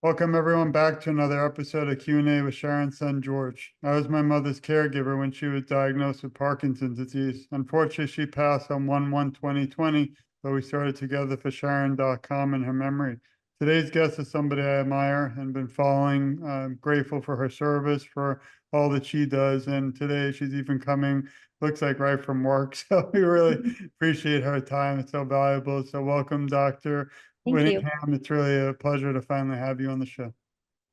Welcome everyone back to another episode of Q&A with Sharon's son George. I was my mother's caregiver when she was diagnosed with Parkinson's disease. Unfortunately, she passed on 1/1/2020, but we started together for Sharon.com in her memory. Today's guest is somebody I admire and been following. I'm grateful for her service, for all that she does. And today she's even coming, looks like right from work. So we really appreciate her time. It's so valuable. So welcome, Dr. Thank you. Whittingham. It's really a pleasure to finally have you on the show.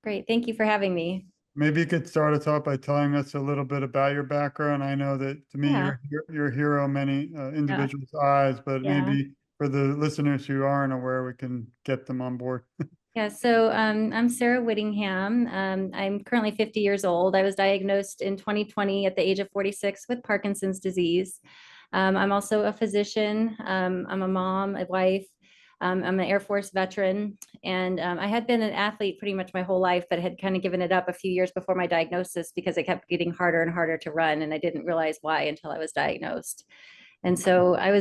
Great. Thank you for having me. Maybe you could start us off by telling us a little bit about your background. I know that to me, Yeah. you're a hero in many Yeah. individuals' eyes, but Yeah. maybe for the listeners who aren't aware, we can get them on board. Yeah. So I'm Sara Whittingham. I'm currently 50 years old. I was diagnosed in 2020 at the age of 46 with Parkinson's disease. I'm also a physician. I'm a mom, a wife. I'm an Air Force veteran, and I had been an athlete pretty much my whole life, but had kind of given it up a few years before my diagnosis because it kept getting harder and harder to run, and I didn't realize why until I was diagnosed. And so I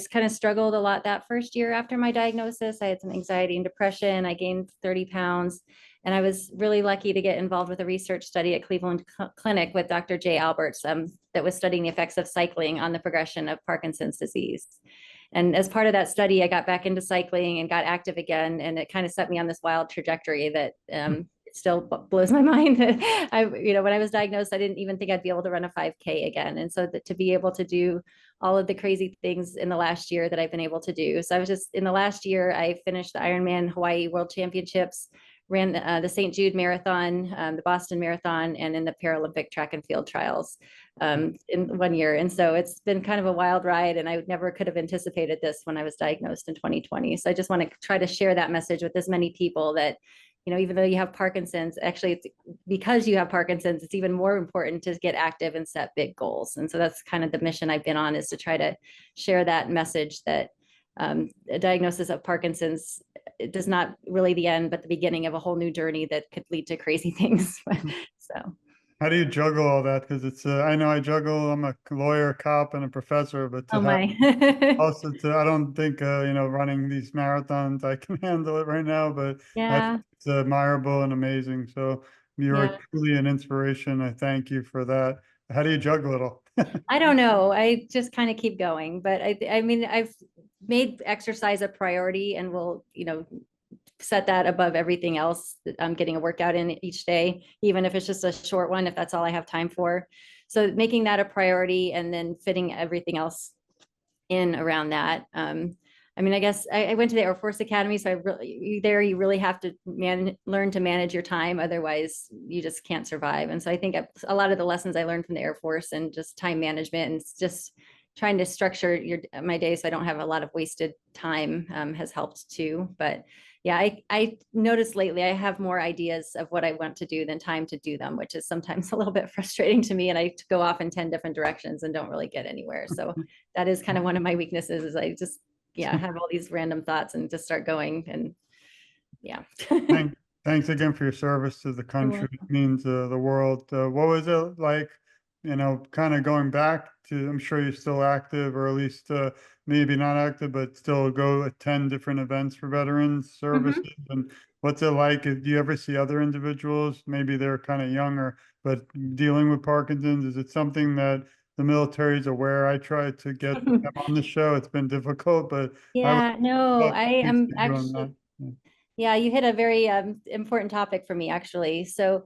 kind of struggled a lot that first year after my diagnosis. I had some anxiety and depression. I gained 30 pounds. And I was really lucky to get involved with a research study at Cleveland Clinic with Dr. Jay Alberts that was studying the effects of cycling on the progression of Parkinson's disease. And as part of that study, I got back into cycling and got active again. And it kind of set me on this wild trajectory that it still blows my mind. When I was diagnosed, I didn't even think I'd be able to run a 5K again. And so to be able to do all of the crazy things in the last year that I've been able to do. So I was just in the last year, I finished the Ironman Hawaii World Championships, ran the St. Jude Marathon, the Boston Marathon, and in the Paralympic track and field trials in 1 year. And so it's been kind of a wild ride, and I never could have anticipated this when I was diagnosed in 2020. So I just want to try to share that message with as many people that, even though you have Parkinson's, actually, it's because you have Parkinson's, it's even more important to get active and set big goals. And so that's kind of the mission I've been on, is to try to share that message that a diagnosis of Parkinson's does not really the end, but the beginning of a whole new journey that could lead to crazy things. So, How do you juggle all that? Because I know I juggle, I'm a lawyer, cop, and a professor, but oh to have my. also I don't think, running these marathons, I can handle it right now, but I think Yeah. it's admirable and amazing. So you're Yeah. truly an inspiration. I thank you for that. How do you juggle it all? I don't know. I just kind of keep going, but I mean, I've made exercise a priority and will, set that above everything else that I'm getting a workout in each day, even if it's just a short one, if that's all I have time for. So making that a priority and then fitting everything else in around that. I mean, I guess I went to the Air Force Academy, so you really have to learn to manage your time. Otherwise, you just can't survive. And so I think a lot of the lessons I learned from the Air Force and just time management and just trying to structure my day so I don't have a lot of wasted time has helped too. But yeah, I noticed lately I have more ideas of what I want to do than time to do them, which is sometimes a little bit frustrating to me. And I go off in 10 different directions and don't really get anywhere. So that is kind of one of my weaknesses, is I just, yeah, have all these random thoughts and just start going. And yeah. Thank, thanks again for your service to the country. It means the world. What was it like, kind of going back to, I'm sure you're still active, or at least maybe not active, but still go attend different events for veterans services. Mhm. And what's it like? Do you ever see other individuals, maybe they're kind of younger, but dealing with Parkinson's? Is it something that the military is aware? I tried to get them on the show. It's been difficult, but I would Yeah, no, love I to speak am to you on actually, that. Yeah. yeah, you hit a very important topic for me, actually. So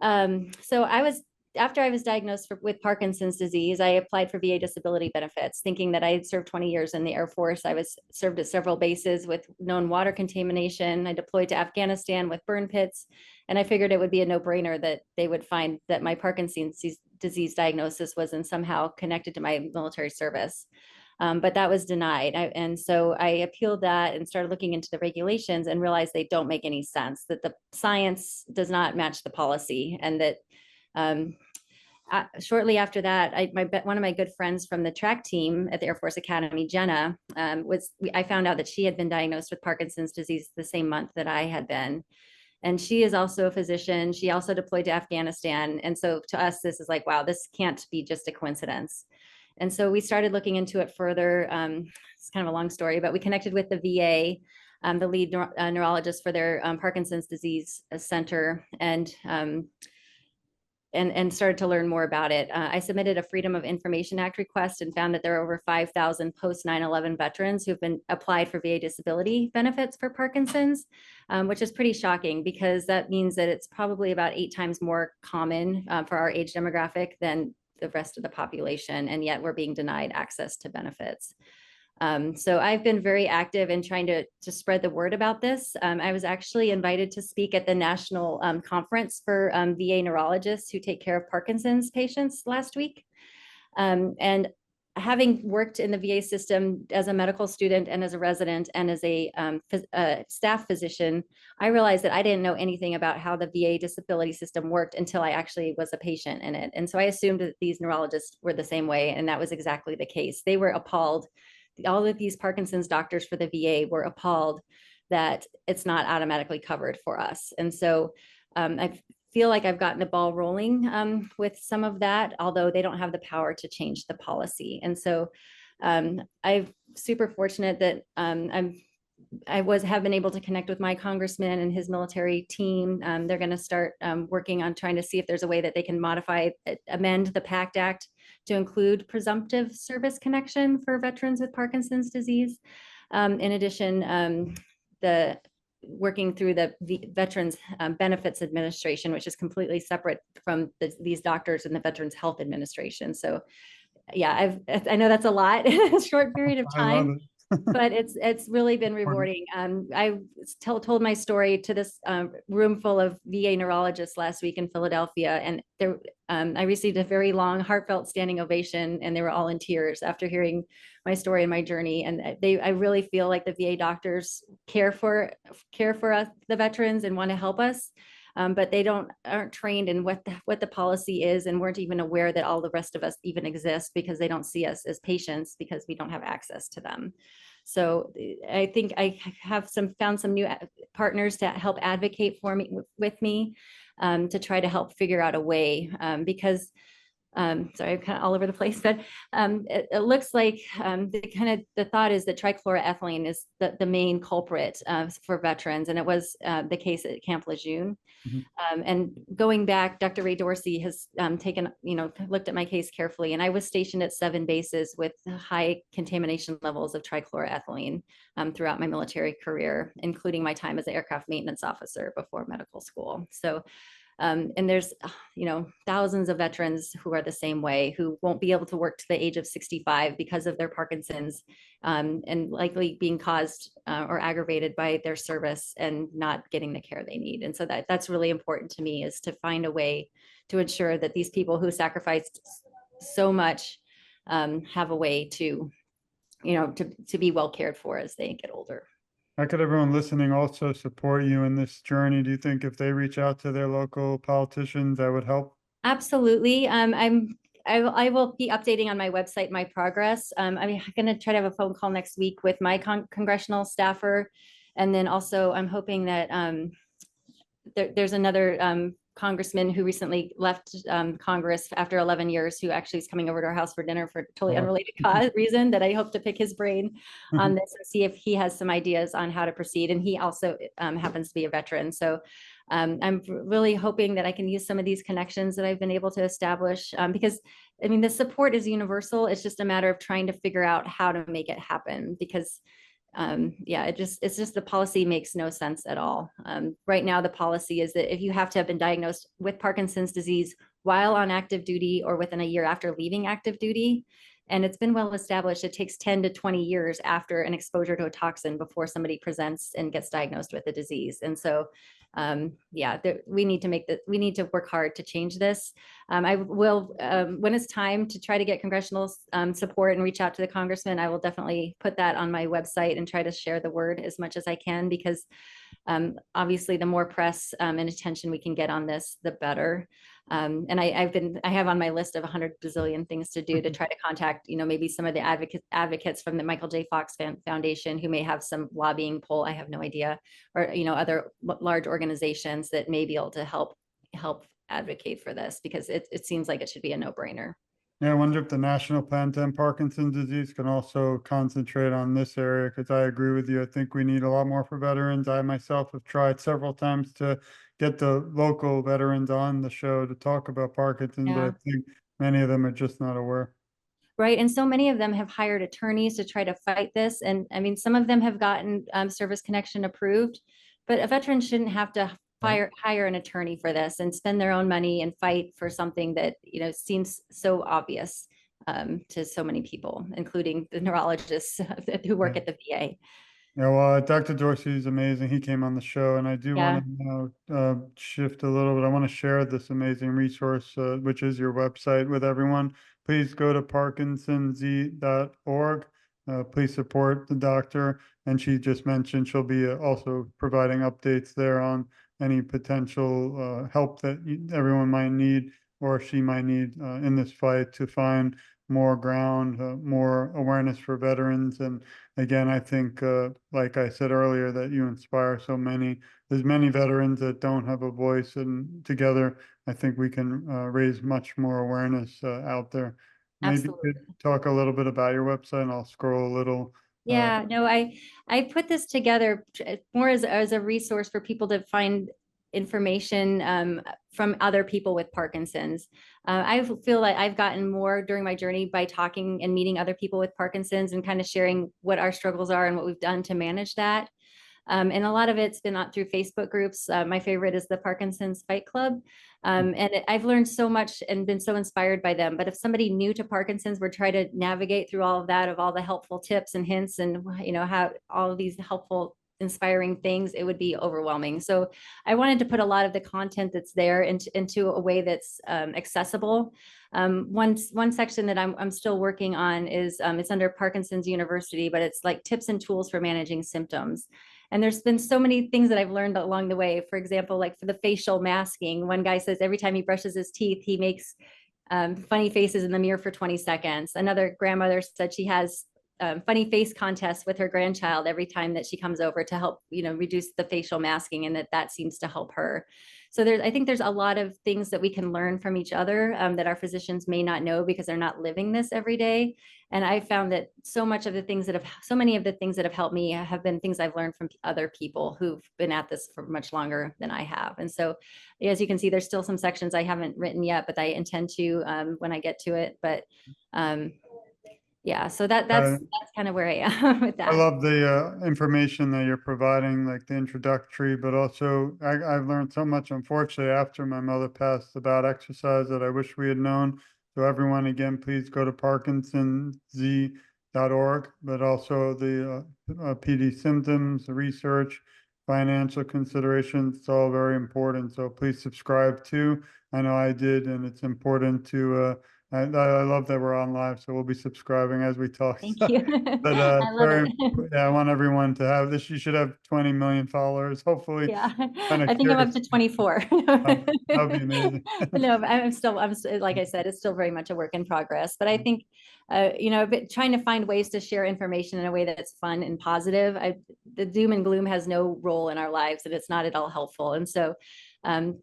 I was after I was diagnosed with Parkinson's disease, I applied for VA disability benefits, thinking that I had served 20 years in the Air Force. I was served at several bases with known water contamination. I deployed to Afghanistan with burn pits, and I figured it would be a no-brainer that they would find that my Parkinson's disease diagnosis wasn't somehow connected to my military service. But that was denied. And so I appealed that and started looking into the regulations and realized they don't make any sense, that the science does not match the policy. And that um, shortly after that, one of my good friends from the track team at the Air Force Academy, Jenna, I found out that she had been diagnosed with Parkinson's disease the same month that I had been. And she is also a physician. She also deployed to Afghanistan. And so to us, this is like, wow, this can't be just a coincidence. And so we started looking into it further. It's kind of a long story, but we connected with the VA. the lead neurologist for their Parkinson's disease center, and started to learn more about it. I submitted a Freedom of Information Act request and found that there are over 5,000 post 9/11 veterans who've been applied for VA disability benefits for Parkinson's, which is pretty shocking because that means that it's probably about 8 times more common for our age demographic than the rest of the population, and yet we're being denied access to benefits. So I've been very active in trying to spread the word about this. I was actually invited to speak at the national conference for VA neurologists who take care of Parkinson's patients last week. And having worked in the VA system as a medical student and as a resident and as a staff physician, I realized that I didn't know anything about how the VA disability system worked until I actually was a patient in it. And so I assumed that these neurologists were the same way, and that was exactly the case. They were appalled. All of these Parkinson's doctors for the VA were appalled that it's not automatically covered for us. And so I feel like I've gotten the ball rolling with some of that, although they don't have the power to change the policy. And so I'm super fortunate that have been able to connect with my congressman and his military team. They're going to start working on trying to see if there's a way that they can amend the PACT Act to include presumptive service connection for veterans with Parkinson's disease. In addition, working through the Veterans Benefits Administration, which is completely separate from these doctors and the Veterans Health Administration. So yeah, I know that's a lot in a short period of time. But it's really been rewarding. I told my story to this room full of VA neurologists last week in Philadelphia, and I received a very long, heartfelt standing ovation, and they were all in tears after hearing my story and my journey. And I really feel like the VA doctors care for us, the veterans, and want to help us. But they aren't trained in what the policy is, and weren't even aware that all the rest of us even exist because they don't see us as patients because we don't have access to them. So I think I have found some new partners to help advocate for me with me to try to help figure out a way because sorry, I'm kind of all over the place, but it looks like the thought is that trichloroethylene is the main culprit for veterans, and it was the case at Camp Lejeune. And going back, Dr. Ray Dorsey has looked at my case carefully, and I was stationed at 7 bases with high contamination levels of trichloroethylene throughout my military career, including my time as an aircraft maintenance officer before medical school. So and there's, thousands of veterans who are the same way, who won't be able to work to the age of 65 because of their Parkinson's, and likely being caused or aggravated by their service and not getting the care they need. And so that's really important to me, is to find a way to ensure that these people who sacrificed so much have a way to be well cared for as they get older. How could everyone listening also support you in this journey? Do you think if they reach out to their local politicians, that would help? Absolutely. I will be updating on my website my progress. I'm going to try to have a phone call next week with my congressional staffer, and then also I'm hoping that there's another congressman who recently left Congress after 11 years, who actually is coming over to our house for dinner for a totally unrelated reason, that I hope to pick his brain on this and see if he has some ideas on how to proceed. And he also happens to be a veteran. So I'm really hoping that I can use some of these connections that I've been able to establish, because I mean, the support is universal. It's just a matter of trying to figure out how to make it happen, because it's just the policy makes no sense at all. Right now, the policy is that if you have to have been diagnosed with Parkinson's disease while on active duty or within a year after leaving active duty, and it's been well established, it takes 10 to 20 years after an exposure to a toxin before somebody presents and gets diagnosed with the disease. And so we need to work hard to change this. I will, when it's time to try to get congressional support and reach out to the congressman, I will definitely put that on my website and try to share the word as much as I can, because obviously the more press and attention we can get on this, the better. And I have on my list of 100 bazillion things to do to try to contact, maybe some of the advocates from the Michael J. Fox Foundation who may have some lobbying pull. I have no idea, or, other large organizations that may be able to help advocate for this, because it seems like it should be a no-brainer. Yeah, I wonder if the national plan to end Parkinson's disease can also concentrate on this area, because I agree with you. I think we need a lot more for veterans. I myself have tried several times to get the local veterans on the show to talk about Parkinson's, but I Yeah. think many of them are just not aware. Right. And so many of them have hired attorneys to try to fight this. And I mean, some of them have gotten service connection approved, but a veteran shouldn't have to Right. hire an attorney for this and spend their own money and fight for something that, you know, seems so obvious to so many people, including the neurologists who work Yeah. at the VA. Yeah, well, Dr. Dorsey is amazing. He came on the show, and I do want Yeah, to shift a little bit. I want to share this amazing resource, which is your website, with everyone. Please go to parkinsonz.org. Please support the doctor. And she just mentioned she'll be also providing updates there on any potential help that everyone might need or she might need in this fight to find more ground, more awareness for veterans. And again, I think, like I said earlier, that you inspire so many. There's many veterans that don't have a voice, and together, I think we can raise much more awareness out there. Maybe you could absolutely. talk a little bit about your website, and I'll scroll a little. Uh, Yeah, no, I put this together more as a resource for people to find information from other people with Parkinson's. I feel like I've gotten more during my journey by talking and meeting other people with Parkinson's and kind of sharing what our struggles are and what we've done to manage that. And a lot of it's been through Facebook groups. My favorite is the Parkinson's Fight Club. I've learned so much and been so inspired by them. But if somebody new to Parkinson's were trying to navigate through all of that, of all the helpful tips and hints and, you know, how all of these helpful inspiring things, it would be overwhelming. So I wanted to put a lot of the content that's there into a way that's accessible. One section that I'm still working on is it's under Parkinson's University, but it's like tips and tools for managing symptoms. And there's been so many things that I've learned along the way. For example, like for the facial masking, one guy says every time he brushes his teeth, he makes funny faces in the mirror for 20 seconds. Another grandmother said she has funny face contests with her grandchild every time that she comes over to help, you know, reduce the facial masking, and that seems to help her. So I think there's a lot of things that we can learn from each other that our physicians may not know because they're not living this every day. And I found that so many of the things that have helped me have been things I've learned from other people who've been at this for much longer than I have. And so, as you can see, there's still some sections I haven't written yet, but I intend to when I get to it. But um, yeah, so uh, that's kind of where I am with I that. love the information that you're providing, like the introductory, but also I've learned so much, unfortunately, after my mother passed about exercise that I wish we had known. So everyone, again, please go to parkinsonz.org, but also the PD symptoms, the research, financial considerations. It's all very important. So please subscribe too. I know I did, and it's important to, I love that we're on live, so we'll be subscribing as we talk. Thank you. But I it's love very, it. yeah, I want everyone to have this. You should have 20 million followers. Hopefully, Yeah, kind of I think I'm up curious. to 24. That'd be amazing. No, but like I said, it's still very much a work in progress. But I think, you know, trying to find ways to share information in a way that's fun and positive. The doom and gloom has no role in our lives, and it's not at all helpful. And so,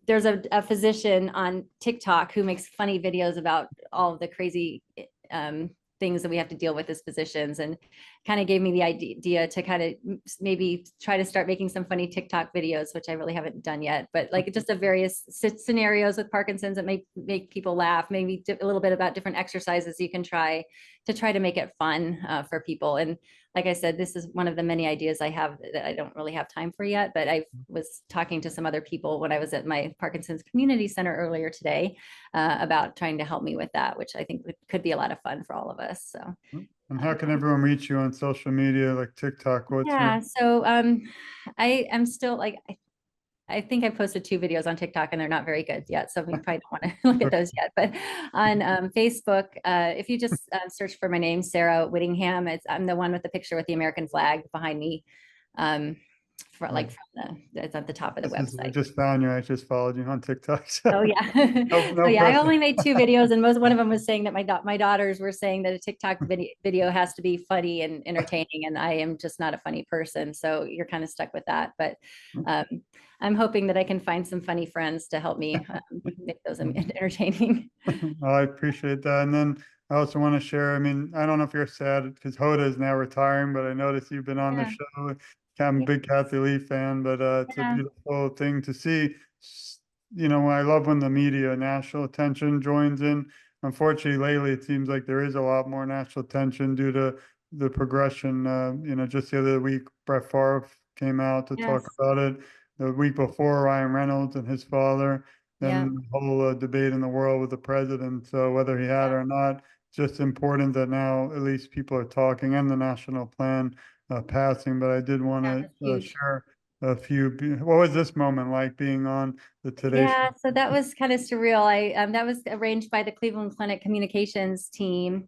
there's a physician on TikTok who makes funny videos about all of the crazy things that we have to deal with as physicians, and kind of gave me the idea to kind of maybe try to start making some funny TikTok videos, which I really haven't done yet, but like just a various scenarios with Parkinson's that make people laugh, maybe a little bit about different exercises you can try to make it fun for people. And like I said, this is one of the many ideas I have that I don't really have time for yet, but I was talking to some other people when I was at my Parkinson's Community Center earlier today about trying to help me with that, which I think could be a lot of fun for all of us. So And how can everyone reach you on social media like TikTok? What's your yeah, so I am still like I think I posted 2 videos on TikTok and they're not very good yet, so we probably don't want to look at those yet. But on Facebook, if you just search for my name, Sara Whittingham, I'm the one with the picture with the American flag behind me. Um, for Right. like from it's at the top of the I website. just found you. I just followed you on TikTok. Oh So yeah. no, So no yeah, I pressure. only made two videos, and one of them was saying that my daughters were saying that a TikTok video has to be funny and entertaining, and I am just not a funny person, so you're kind of stuck with that. But um, I'm hoping that I can find some funny friends to help me make those entertaining. I appreciate that. And then I also want to share, I mean, I don't know if you're sad because Hoda is now retiring, but I noticed you've been on the Yeah, show. I'm a big Kathy Lee fan, but it's a yeah, beautiful thing to see. You know, I love when the media, national attention joins in. Unfortunately, lately it seems like there is a lot more national attention due to the progression. You know, just the other week, Brett Favre came out to talk yes, about it. The week before, Ryan Reynolds and his father, yeah, then the whole debate in the world with the president. So whether he had yeah, or not, just important that now at least people are talking and the national plan passing. But I did want yeah, to that's huge. share a few. What was this moment like being on the Today Show? Yeah, so that was kind of surreal. I that was arranged by the Cleveland Clinic communications team.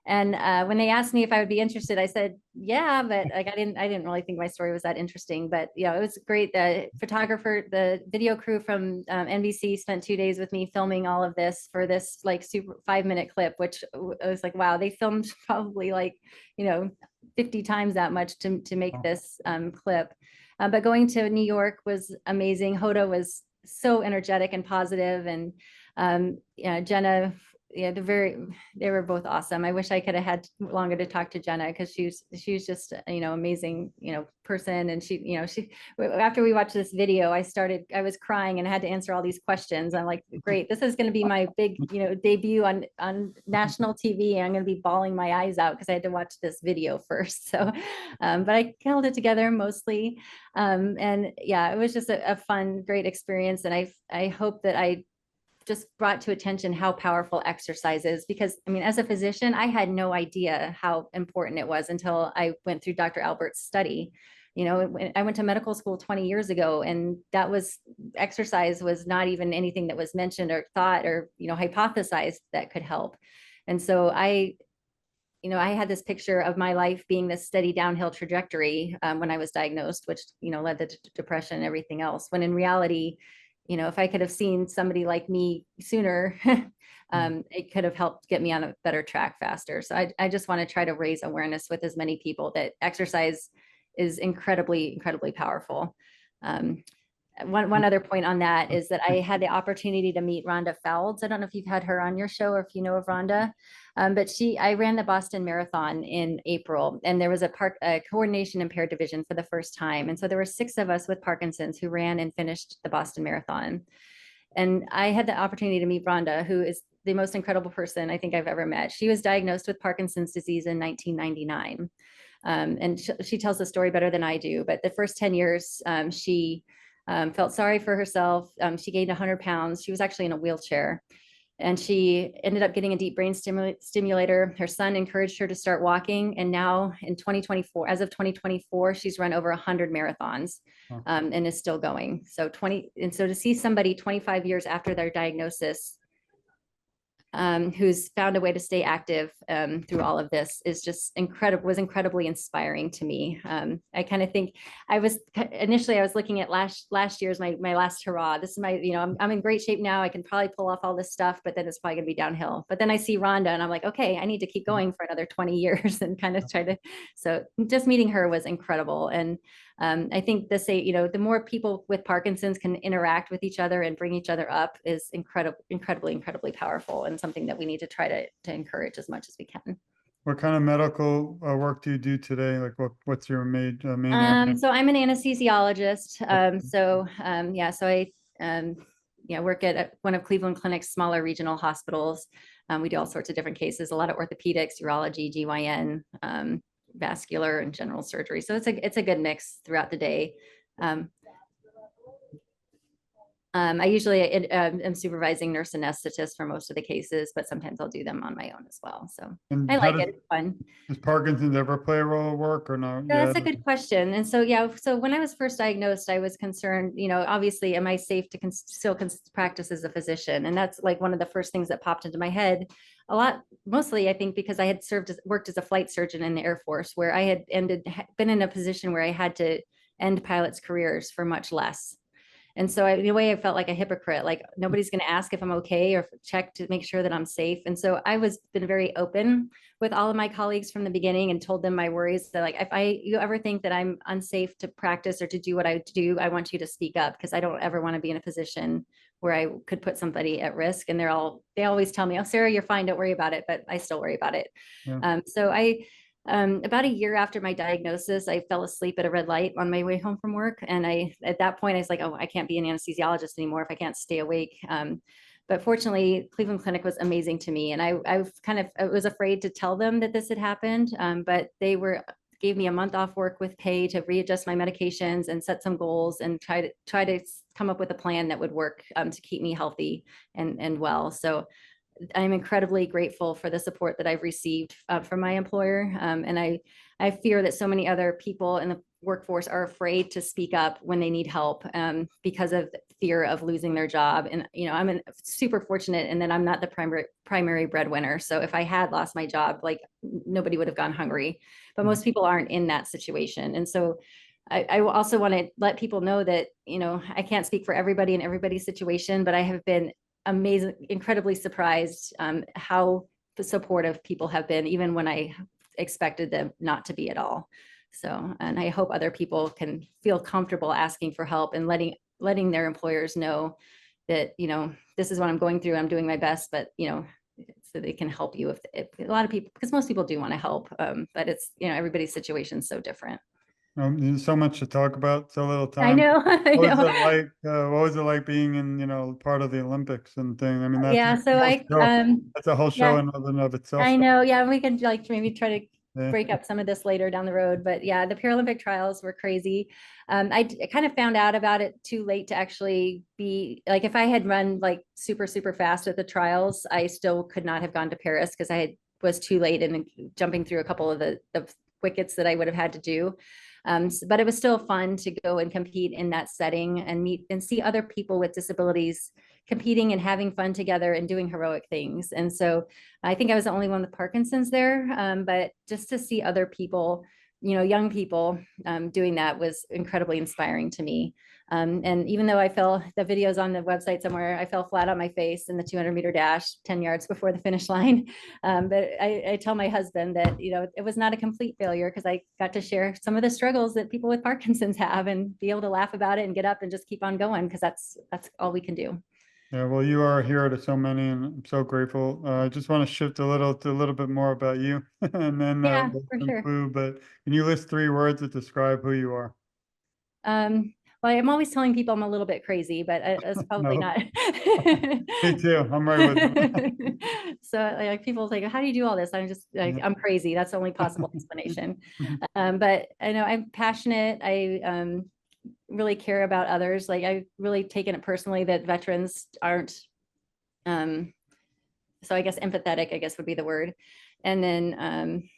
And when they asked me if I would be interested, I said, yeah, but like I didn't really think my story was that interesting. But it was great. The photographer, the video crew from NBC spent 2 days with me filming all of this for this like super 5 minute clip, which I was like, wow, they filmed probably like, 50 times that much to make this clip. But going to New York was amazing. Hoda was so energetic and positive, and yeah, Jenna, yeah, they were both awesome. I wish I could have had longer to talk to Jenna because she was just amazing person, and she after we watched this video, I was crying and I had to answer all these questions. I'm like, great, this is going to be my big debut on national TV. I'm going to be bawling my eyes out because I had to watch this video first. So, but I held it together mostly. And yeah, it was just a fun, great experience. And I hope that I just brought to attention how powerful exercise is, because I mean, as a physician, I had no idea how important it was until I went through Dr. Albert's study. I went to medical school 20 years ago, and that was exercise was not even anything that was mentioned or thought or hypothesized that could help. And so I had this picture of my life being this steady downhill trajectory when I was diagnosed, which, led to depression and everything else. When in reality, if I could have seen somebody like me sooner, it could have helped get me on a better track faster. So I just want to try to raise awareness with as many people that exercise is incredibly, incredibly powerful. Um, one other point on that is that I had the opportunity to meet Rhonda Fowles. I don't know if you've had her on your show or if you know of Rhonda, but I ran the Boston Marathon in April, and there was a coordination impaired division for the first time. And so there were 6 of us with Parkinson's who ran and finished the Boston Marathon. And I had the opportunity to meet Rhonda, who is the most incredible person I think I've ever met. She was diagnosed with Parkinson's disease in 1999. And she tells the story better than I do, but the first 10 years, she felt sorry for herself. She gained 100 pounds. She was actually in a wheelchair, and she ended up getting a deep brain stimulator. Her son encouraged her to start walking. And now in 2024, as of 2024, she's run over 100 marathons and is still going. So to see somebody 25 years after their diagnosis who's found a way to stay active through all of this is just was incredibly inspiring to me. I kind of think I was looking at last year's my last hurrah. This is my, I'm in great shape now. I can probably pull off all this stuff, but then it's probably gonna be downhill. But then I see Rhonda and I'm like, okay, I need to keep going for another 20 years and kind of so just meeting her was incredible. And I think the more people with Parkinson's can interact with each other and bring each other up is incredibly, incredibly powerful, and something that we need to try to encourage as much as we can. What kind of medical work do you do today? Like what's your main area? So I'm an anesthesiologist. So I work at one of Cleveland Clinic's smaller regional hospitals. We do all sorts of different cases, a lot of orthopedics, urology, GYN, vascular, and general surgery. So it's a good mix throughout the day. I usually am supervising nurse anesthetist for most of the cases, but sometimes I'll do them on my own as well. So And I how like it. It's fun. does Parkinson's ever play a role at work or no? Yeah, Yeah. that's a good question. And so, so when I was first diagnosed, I was concerned, obviously, am I safe to still practice as a physician? And that's like one of the first things that popped into my head a lot, mostly, I think, because I had worked as a flight surgeon in the Air Force, where I had been in a position where I had to end pilots' careers for much less. And so in a way, I felt like a hypocrite, like nobody's going to ask if I'm okay or check to make sure that I'm safe. And so I was been very open with all of my colleagues from the beginning and told them my worries that like, if you ever think that I'm unsafe to practice or to do what I do, I want you to speak up, because I don't ever want to be in a position where I could put somebody at risk. And they always tell me, oh, Sara, you're fine, don't worry about it. But I still worry about it. Yeah. So about a year after my diagnosis, I fell asleep at a red light on my way home from work. And at that point, I was like, oh, I can't be an anesthesiologist anymore if I can't stay awake. But fortunately, Cleveland Clinic was amazing to me. And I was afraid to tell them that this had happened, but they gave me a month off work with pay to readjust my medications and set some goals and try to come up with a plan that would work to keep me healthy and well. So I'm incredibly grateful for the support that I've received from my employer. And I fear that so many other people in the workforce are afraid to speak up when they need help because of fear of losing their job. And, I'm super fortunate in that I'm not the primary breadwinner. So if I had lost my job, like nobody would have gone hungry, but most people aren't in that situation. And so I also want to let people know that, I can't speak for everybody in everybody's situation, but I have been amazing, incredibly surprised how supportive people have been, even when I expected them not to be at all. So, and I hope other people can feel comfortable asking for help and letting their employers know that, this is what I'm going through. I'm doing my best, but, so they can help you if a lot of people, because most people do want to help, but it's, everybody's situation is so different. There's so much to talk about, so little I time. know. I What was know. it like? What was it like being in, part of the Olympics and thing? I mean, Yeah. So that's a whole show yeah. in and of itself. I know. Yeah, we could like maybe try to Yeah. break up some of this later down the road. But yeah, the Paralympic trials were crazy. I kind of found out about it too late to actually be like, if I had run like super, super fast at the trials, I still could not have gone to Paris because was too late in jumping through a couple of the wickets that I would have had to do. But it was still fun to go and compete in that setting and meet and see other people with disabilities competing and having fun together and doing heroic things. And so I think I was the only one with Parkinson's there, but just to see other people, young people doing that was incredibly inspiring to me. And even though the videos on the website somewhere, I fell flat on my face in the 200-meter dash 10 yards before the finish line. But I tell my husband that, it was not a complete failure because I got to share some of the struggles that people with Parkinson's have and be able to laugh about it and get up and just keep on going, because that's all we can do. Yeah, well, you are a hero to so many, and I'm so grateful. I just want to shift a little bit more about you, and then Yeah, we'll for sure. conclude. But can you list 3 words that describe who you are? Well, I'm always telling people I'm a little bit crazy, but it's probably No, not. me too. I'm right with them. So like people think, how do you do all this? I'm just like, Yeah. I'm crazy. That's the only possible explanation. But I know I'm passionate. I really care about others. Like I've really taken it personally that veterans aren't, so I guess empathetic, I guess would be the word. And then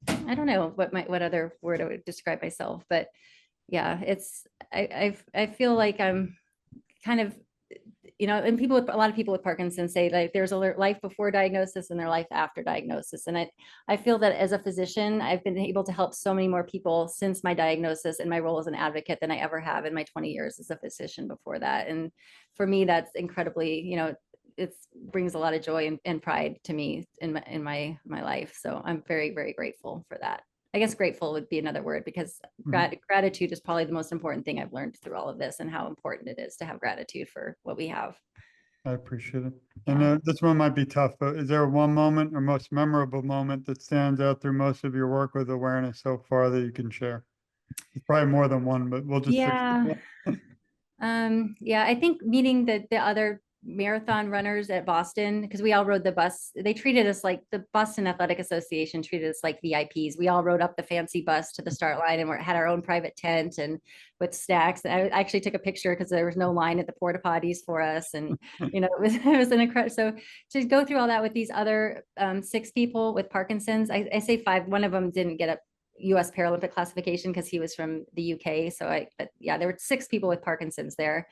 I don't know what other word I would describe myself, but yeah, I feel like I'm kind of, and a lot of people with Parkinson's say like there's a life before diagnosis and their life after diagnosis. And I feel that as a physician, I've been able to help so many more people since my diagnosis and my role as an advocate than I ever have in my 20 years as a physician before that. And for me, that's incredibly, it brings a lot of joy and pride to me in my life. So I'm very, very grateful for that. I guess grateful would be another word, because gratitude is probably the most important thing I've learned through all of this, and how important it is to have gratitude for what we have. I appreciate it. Yeah. And this one might be tough, but is there one moment or most memorable moment that stands out through most of your work with awareness so far that you can share? It's probably more than one, but we'll just stick Yeah. to Yeah, I think meeting the other marathon runners at Boston, because we all rode the bus. They treated us like the Boston Athletic Association treated us like VIPs. We all rode up the fancy bus to the start line and had our own private tent and with snacks. And I actually took a picture because there was no line at the porta potties for us. And, it was an incredible, so to go through all that with these other 6 people with Parkinson's, I say 5, one of them didn't get a US Paralympic classification because he was from the UK. But yeah, there were 6 people with Parkinson's there.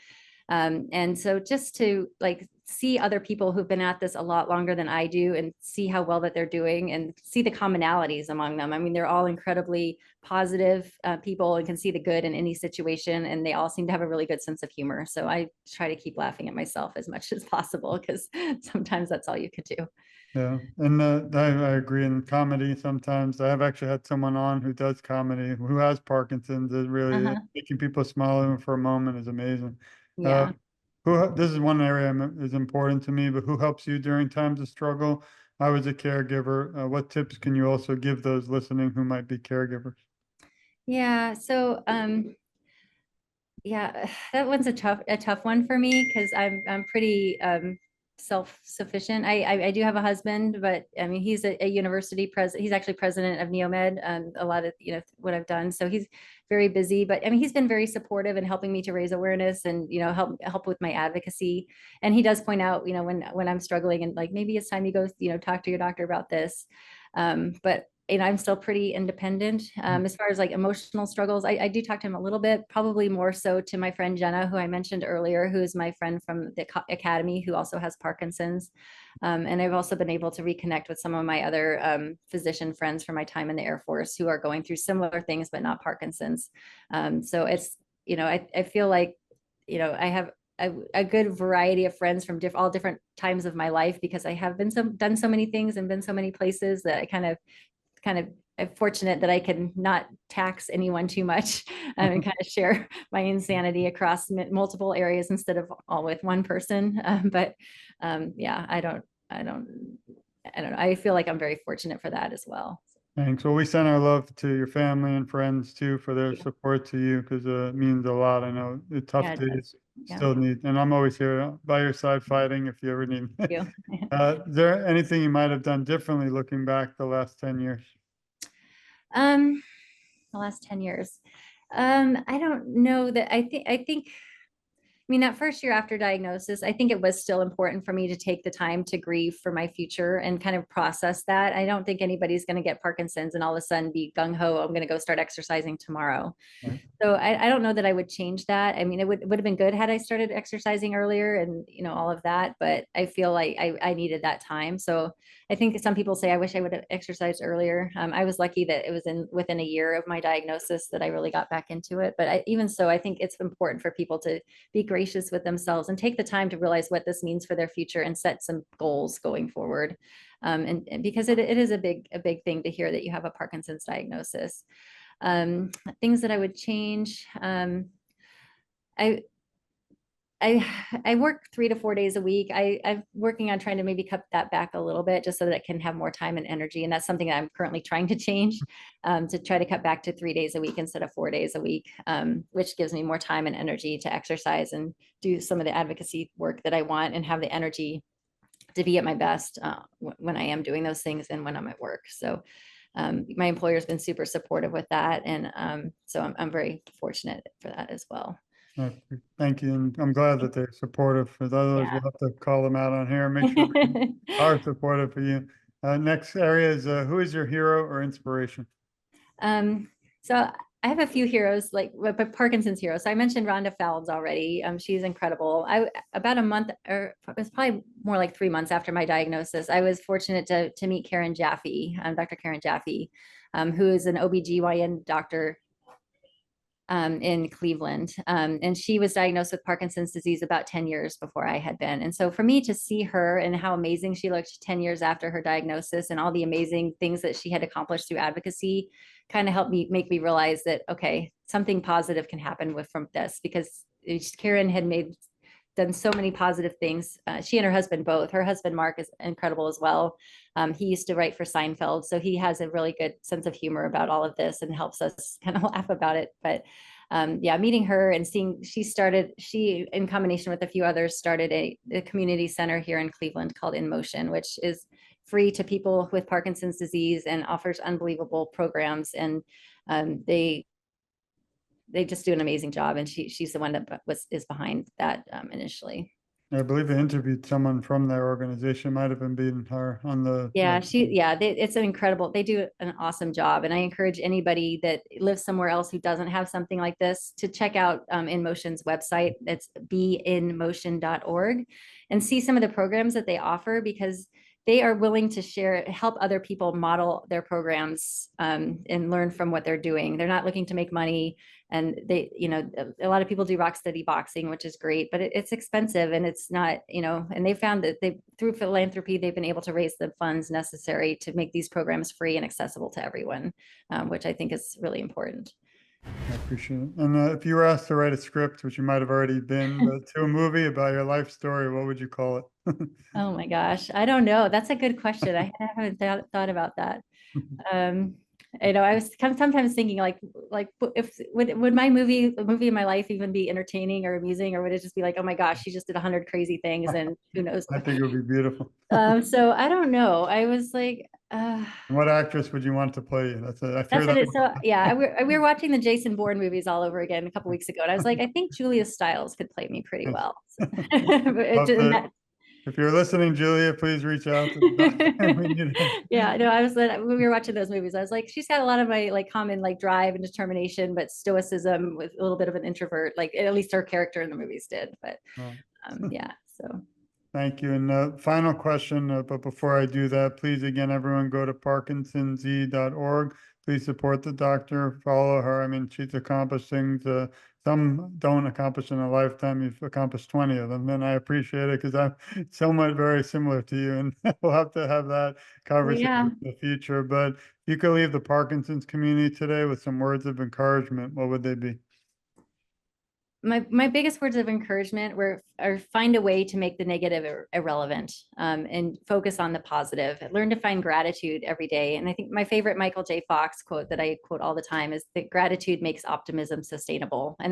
And so just to like see other people who've been at this a lot longer than I do and see how well that they're doing and see the commonalities among them. I mean, they're all incredibly positive people and can see the good in any situation. And they all seem to have a really good sense of humor. So I try to keep laughing at myself as much as possible because sometimes that's all you could do. Yeah, and I agree. In comedy, sometimes I have actually had someone on who does comedy who has Parkinson's. It really Uh-huh. making people smile even for a moment is amazing. Uh, Yeah. this is one area is important to me, but who helps you during times of struggle? I was a caregiver. What tips can you also give those listening who might be caregivers? Yeah. So yeah, that one's a tough one for me because I'm pretty self-sufficient. I do have a husband, but I mean he's a university president. He's actually president of Neomed and a lot of what I've done. So he's very busy, but I mean he's been very supportive in helping me to raise awareness and help with my advocacy. And he does point out when I'm struggling and like maybe it's time you go talk to your doctor about this. But I'm still pretty independent. As far as like emotional struggles, I do talk to him a little bit, probably more so to my friend Jenna, who I mentioned earlier, who is my friend from the academy, who also has Parkinson's. And I've also been able to reconnect with some of my other physician friends from my time in the Air Force who are going through similar things, but not Parkinson's. So it's, I feel like, I have a good variety of friends from all different times of my life because I have done so many things and been so many places that I kind of I'm fortunate that I can not tax anyone too much and kind of share my insanity across multiple areas instead of all with one person. Yeah, I don't, I don't know. I feel like I'm very fortunate for that as well. Thanks. Well, we send our love to your family and friends too for their Yeah, support to you because it means a lot. I know the tough yeah, it does. days Yeah, still need, and I'm always here by your side fighting if you ever need me. thank you. Is there anything you might have done differently looking back the last 10 years? Um, the last 10 years. I don't know that I think I mean, that first year after diagnosis, I think it was still important for me to take the time to grieve for my future and kind of process that. I don't think anybody's going to get Parkinson's and all of a sudden be gung ho, I'm going to go start exercising tomorrow. Right. So I don't know that I would change that. I mean, it would have been good had I started exercising earlier and all of that, but I feel like I needed that time. So I think some people say I wish I would have exercised earlier. I was lucky that it was within a year of my diagnosis that I really got back into it. But even so, I think it's important for people to be gracious with themselves and take the time to realize what this means for their future and set some goals going forward. And because it is a big thing to hear that you have a Parkinson's diagnosis. Um, Things that I would change. I I I work 3 to 4 days a week. I'm working on trying to maybe cut that back a little bit just so that I can have more time and energy. And that's something that I'm currently trying to change to try to cut back to 3 days a week instead of 4 days a week, which gives me more time and energy to exercise and do some of the advocacy work that I want and have the energy to be at my best when I am doing those things and when I'm at work. So my employer has been super supportive with that. And so I'm very fortunate for that as well. Uh, Thank you. And I'm glad that they're supportive. For others, we'll Yeah. have to call them out on here and make sure they are supportive for you. Next area is who is your hero or inspiration? Um, so I have a few heroes, like Parkinson's heroes. So I mentioned Rhonda Fowles already. She's incredible. About a month, or it was probably more like 3 months after my diagnosis, I was fortunate to meet Karen Jaffe, Dr. Karen Jaffe, who is an OBGYN doctor in Cleveland. And she was diagnosed with Parkinson's disease about 10 years before I had been. And so for me to see her and how amazing she looked 10 years after her diagnosis and all the amazing things that she had accomplished through advocacy kind of helped me make me realize that, okay, something positive can happen from this because Karen had done so many positive things. She and her husband both. Her husband Mark is incredible as well. He used to write for Seinfeld, so he has a really good sense of humor about all of this and helps us kind of laugh about it. But yeah, meeting her and seeing she in combination with a few others started a community center here in Cleveland called In Motion, which is free to people with Parkinson's disease and offers unbelievable programs. And they just do an amazing job. And she's the one that is behind that initially. I believe I interviewed someone from their organization, might have been her on the, Yeah, it's an incredible, they do an awesome job. And I encourage anybody that lives somewhere else who doesn't have something like this to check out InMotion's website. It's beinmotion.org, and see some of the programs that they offer, because they are willing to share, help other people model their programs, and learn from what they're doing. They're not looking to make money. And they, a lot of people do rock steady boxing, which is great, but it's expensive, and it's not, and they found that through philanthropy, they've been able to raise the funds necessary to make these programs free and accessible to everyone, which I think is really important. I appreciate it. And if you were asked to write a script, which you might have already been, but to a movie about your life story, what would you call it? Oh my gosh, I don't know. That's a good question. I haven't thought about that. Um, I was sometimes thinking like if would my movie in my life even be entertaining or amusing, or would it just be like, oh my gosh, she just did 100 crazy things and who knows? I think it would be beautiful. So I don't know. I was like, What actress would you want to play you? I fear that's that. it. So yeah, we were watching the Jason Bourne movies all over again a couple weeks ago, and I was like, I think Julia Stiles could play me pretty well. So, If you're listening, Julia, please reach out to the doctor. We need it. yeah, no, I was when we were watching those movies, I was like, she's got a lot of my like common like drive and determination, but stoicism with a little bit of an introvert, like at least her character in the movies did. But yeah, so Thank you. And final question, but before I do that, please, again, everyone go to parkinsonz.org. Please support the doctor, follow her. I mean, she's accomplished things some don't accomplish in a lifetime. You've accomplished 20 of them, and I appreciate it because I'm somewhat very similar to you, and we'll have to have that conversation yeah. in the future. But if you could leave the Parkinson's community today with some words of encouragement, what would they be? My biggest words of encouragement were are find a way to make the negative irrelevant, and focus on the positive. Learn to find gratitude every day. And I think my favorite Michael J. Fox quote that I quote all the time is that gratitude makes optimism sustainable. And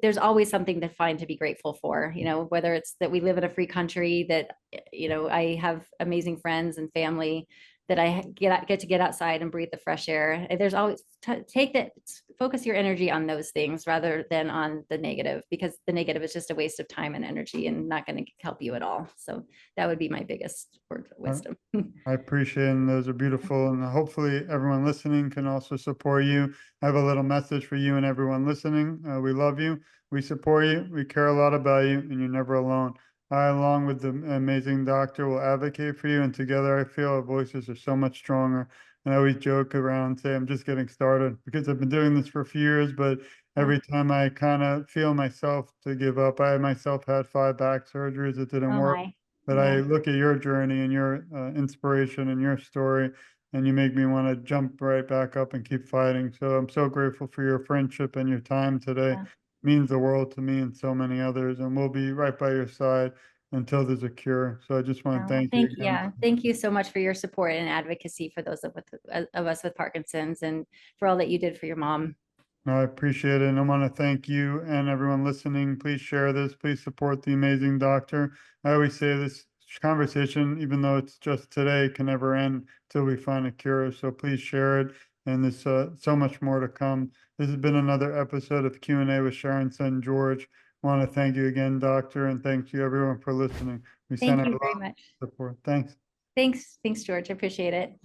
there's always something to find to be grateful for, whether it's that we live in a free country, that, I have amazing friends and family, that I get to get outside and breathe the fresh air. There's always focus your energy on those things rather than on the negative, because the negative is just a waste of time and energy and not going to help you at all. So that would be my biggest word of wisdom. I appreciate it, and those are beautiful. And hopefully everyone listening can also support you. I have a little message for you and everyone listening. We love you. We support you. We care a lot about you, and you're never alone. I, along with the amazing doctor, will advocate for you. And together, I feel our voices are so much stronger. And I always joke around and say, I'm just getting started, because I've been doing this for a few years, but every time I kind of feel myself to give up, I myself had 5 back surgeries. It didn't Oh work. my. But I Yeah. look at your journey and your inspiration and your story, and you make me want to jump right back up and keep fighting. So I'm so grateful for your friendship and your time today. It Yeah. means the world to me and so many others. And we'll be right by your side until there's a cure. So I just want to Well, thank you again. thank you so much for your support and advocacy for those of us with Parkinson's, and for all that you did for your mom. No, I appreciate it. And I want to thank you and everyone listening. Please share this. Please support the amazing doctor. I always say this conversation, even though it's just today, can never end till we find a cure. So please share it. And there's so much more to come. This has been another episode of Q&A with Sharon's son, George. I want to thank you again, doctor, and thank you everyone for listening. We send Thank out a you lot very of much. support. Thanks. Thanks, George. I appreciate it.